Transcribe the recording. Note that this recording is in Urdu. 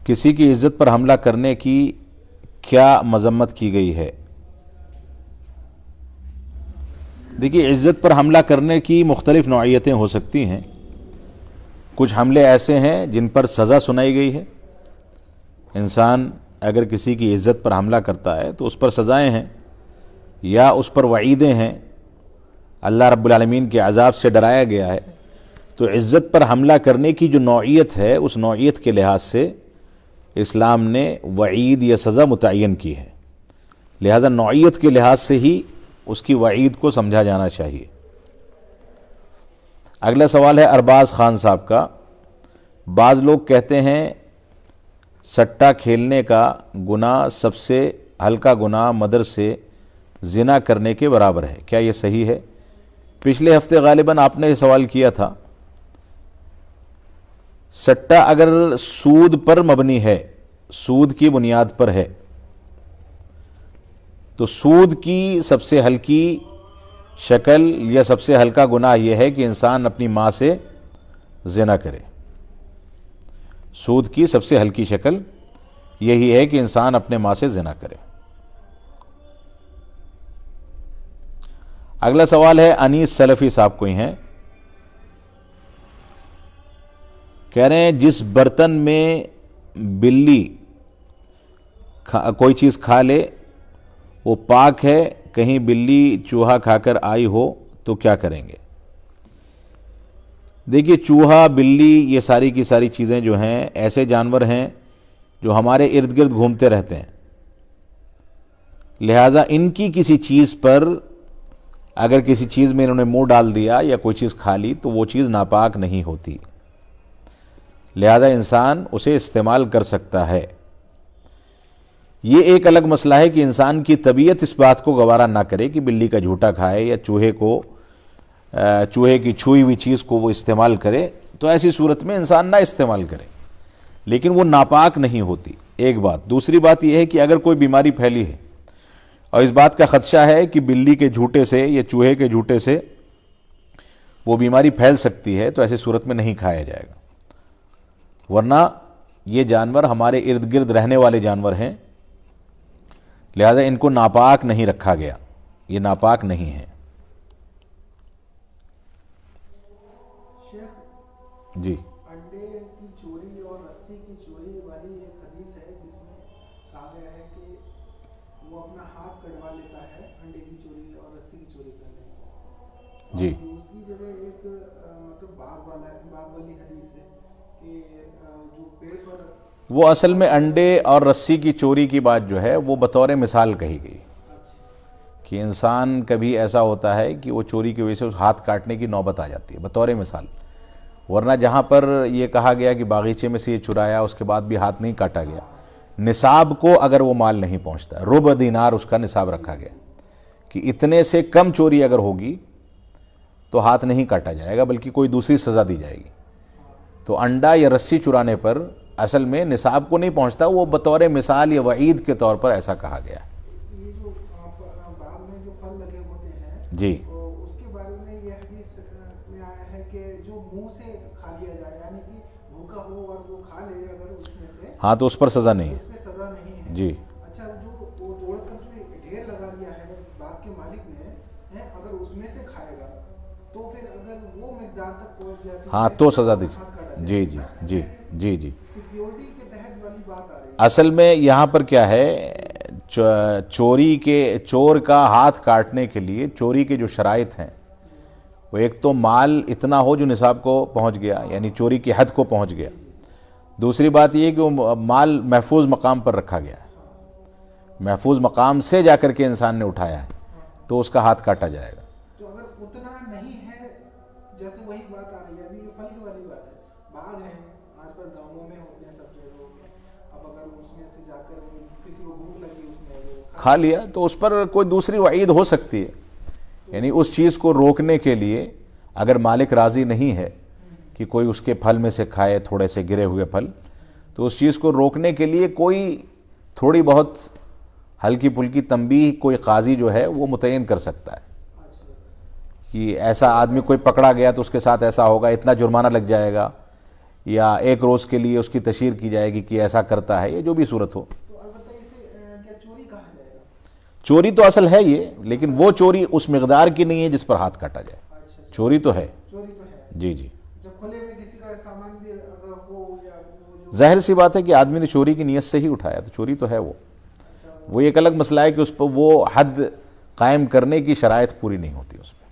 کسی کی عزت پر حملہ کرنے کی کیا مذمت کی گئی ہے؟ دیکھیے، عزت پر حملہ کرنے کی مختلف نوعیتیں ہو سکتی ہیں. کچھ حملے ایسے ہیں جن پر سزا سنائی گئی ہے. انسان اگر کسی کی عزت پر حملہ کرتا ہے تو اس پر سزائیں ہیں یا اس پر وعیدیں ہیں، اللہ رب العالمین کے عذاب سے ڈرایا گیا ہے. تو عزت پر حملہ کرنے کی جو نوعیت ہے، اس نوعیت کے لحاظ سے اسلام نے وعید یا سزا متعین کی ہے. لہذا نوعیت کے لحاظ سے ہی اس کی وعید کو سمجھا جانا چاہیے. اگلا سوال ہے ارباز خان صاحب کا. بعض لوگ کہتے ہیں سٹہ کھیلنے کا گناہ سب سے ہلکا گناہ مدر سے زنا کرنے کے برابر ہے، کیا یہ صحیح ہے؟ پچھلے ہفتے غالباً آپ نے یہ سوال کیا تھا. سٹہ اگر سود پر مبنی ہے، سود کی بنیاد پر ہے، تو سود کی سب سے ہلکی شکل یا سب سے ہلکا گناہ یہ ہے کہ انسان اپنی ماں سے زنا کرے. سود کی سب سے ہلکی شکل یہی ہے کہ انسان اپنے ماں سے زنا کرے. اگلا سوال ہے انیس سلفی صاحب کو ہی ہیں. کہہ رہے ہیں جس برتن میں بلی کوئی چیز کھا لے وہ پاک ہے، کہیں بلی چوہا کھا کر آئی ہو تو کیا کریں گے؟ دیکھیے، چوہا، بلی، یہ ساری کی ساری چیزیں جو ہیں ایسے جانور ہیں جو ہمارے ارد گرد گھومتے رہتے ہیں. لہٰذا ان کی کسی چیز پر اگر کسی چیز میں انہوں نے منہ ڈال دیا یا کوئی چیز کھا لی تو وہ چیز ناپاک نہیں ہوتی. لہذا انسان اسے استعمال کر سکتا ہے. یہ ایک الگ مسئلہ ہے کہ انسان کی طبیعت اس بات کو گوارا نہ کرے کہ بلی کا جھوٹا کھائے یا چوہے کی چھوئی ہوئی چیز کو وہ استعمال کرے، تو ایسی صورت میں انسان نہ استعمال کرے، لیکن وہ ناپاک نہیں ہوتی. ایک بات. دوسری بات یہ ہے کہ اگر کوئی بیماری پھیلی ہے اور اس بات کا خدشہ ہے کہ بلی کے جھوٹے سے یا چوہے کے جھوٹے سے وہ بیماری پھیل سکتی ہے، تو ایسی صورت میں نہیں کھایا جائے گا. ورنہ یہ جانور ہمارے ارد گرد رہنے والے جانور ہیں، لہذا ان کو ناپاک نہیں رکھا گیا، یہ ناپاک نہیں ہے. جی، انڈے کی چوری اور رسی کی چوری والی ایک حدیث ہے جس میں کہا گیا ہے کہ وہ اپنا ہاتھ کٹوا لیتا ہے انڈے کی چوری اور رسی کی چوری کرنے کو. جی. دوسری جگہ ایک مطلب باغ والی حدیث ہے کہ جو پیڑ پر وہ اصل میں انڈے اور رسی کی چوری کی بات جو ہے وہ بطور مثال کہی گئی کہ انسان کبھی ایسا ہوتا ہے کہ وہ چوری کی وجہ سے اس ہاتھ کاٹنے کی نوبت آ جاتی ہے، بطور مثال. ورنہ جہاں پر یہ کہا گیا کہ باغیچے میں سے یہ چرایا اس کے بعد بھی ہاتھ نہیں کاٹا گیا، نصاب کو اگر وہ مال نہیں پہنچتا، ربع دینار اس کا نصاب رکھا گیا کہ اتنے سے کم چوری اگر ہوگی تو ہاتھ نہیں کاٹا جائے گا بلکہ کوئی دوسری سزا دی جائے گی. تو انڈا یا رسی چرانے پر اصل میں نصاب کو نہیں پہنچتا، وہ بطور مثال یا وعید کے طور پر ایسا کہا گیا ہے. یہ جو باغ میں جو پھل لگے ہوتے ہیں جی، اس کے بارے میں یہ حدیث میں آیا ہے کہ جو منہ سے کھا لیا جائے، یعنی کہ بھوکا ہو اور وہ کھا لے اگر اس میں سے، ہاں تو اس پر سزا نہیں ہے. اس میں سزا نہیں ہے. جی. اچھا، جو وہ توڑ کر جو ڈھیر لگا دیا ہے باغ کے مالک نے، اگر اس میں سے کھائے گا تو پھر اگر وہ مقدار تک پہنچ جاتی ہے ہاں تو سزا دیجیے. جی جی جی جی جی. سیکیورٹی کے تحت والی بات آ رہی ہے. اصل میں یہاں پر کیا ہے، چور کا ہاتھ کاٹنے کے لیے چوری کے جو شرائط ہیں وہ ایک تو مال اتنا ہو جو نصاب کو پہنچ گیا، یعنی چوری کی حد کو پہنچ گیا. دوسری بات یہ کہ وہ مال محفوظ مقام پر رکھا گیا ہے، محفوظ مقام سے جا کر کے انسان نے اٹھایا ہے تو اس کا ہاتھ کاٹا جائے گا. تو اگر اتنا نہیں ہے، جیسے وہی بات آ رہی ہے ابھی، یہ پھل کی والی بات ہے، باغ ہیں آس پاس گاؤں میں ہوتے ہیں سب جگہوں میں، اب اگر اس میں سے جا کر کسی کو بھوک لگی اس نے وہ کھا لیا تو اس پر کوئی دوسری وعید ہو سکتی ہے. یعنی اس چیز کو روکنے کے لیے اگر مالک راضی نہیں ہے کہ کوئی اس کے پھل میں سے کھائے، تھوڑے سے گرے ہوئے پھل، تو اس چیز کو روکنے کے لیے کوئی تھوڑی بہت ہلکی پھلکی تنبیہ کوئی قاضی جو ہے وہ متعین کر سکتا ہے کہ ایسا آدمی کوئی پکڑا گیا تو اس کے ساتھ ایسا ہوگا، اتنا جرمانہ لگ جائے گا، یا ایک روز کے لیے اس کی تشہیر کی جائے گی کہ ایسا کرتا ہے، یہ جو بھی صورت ہو. تو البتہ اسے کیا چوری کہا جائے گا؟ چوری تو اصل ہے یہ، لیکن وہ چوری اس مقدار کی نہیں ہے جس پر ہاتھ کاٹا جائے. اچھا، چوری تو ہے. چوری تو ہے. جی جی. جب کھلے میں کسی کا سامان بھی اگر ہو یا وہ جو ظاہر سی بات ہے کہ آدمی نے چوری کی نیت سے ہی اٹھایا، تو چوری تو ہے وہ. وہ ایک الگ مسئلہ ہے کہ اس پر وہ حد قائم کرنے کی شرائط پوری نہیں ہوتی اس میں.